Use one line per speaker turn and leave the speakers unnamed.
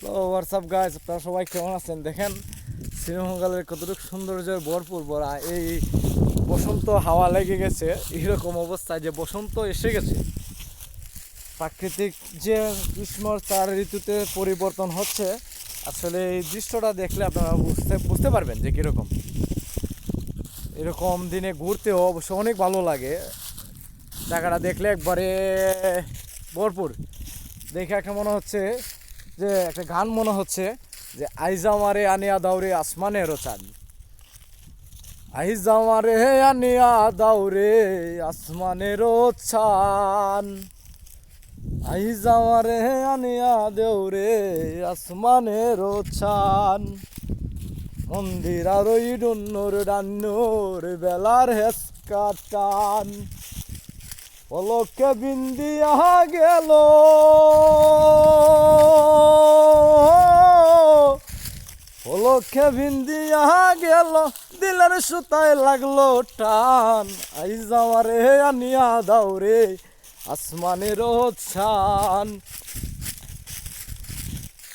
Hello WhatsApp guys, আপনারা সবাই কেমন আছেন? দেখেন শ্রীমঙ্গলের কতটুকু সৌন্দর্যের ভরপুর ভরা এই বসন্ত হাওয়া লেগে গেছে। এরকম অবস্থায় যে বসন্ত এসে গেছে, প্রাকৃতিক যে গ্রীষ্মর 4 ঋতুতে পরিবর্তন হচ্ছে, আসলে এই দৃশ্যটা দেখলে আপনারা বুঝতে পারবেন যে কীরকম। এরকম দিনে ঘুরতেও অবশ্য অনেক ভালো লাগে। জায়গাটা দেখলে একবারে ভরপুর দেখে একটা মনে হচ্ছে যে একটা গান মনে হচ্ছে যে আইজামারে আনিয়া দাউরে আসমানেরও চাঁদ, আইজামারে আনিয়া দাউরে আসমানেরও চান, আইজামারে আনিয়া দেউরে আসমানেরও চান, মন্দির আর ওই ডুন্নুর ডান্নুর বেলার হেসকা টান, পলকে বিন্দিয়া গেল পলকে বিন্দিয়া গেল, দিলের সুতায় লাগলো টান, আইজ আমারে আনিয়া দাও রে আসমানের ছান।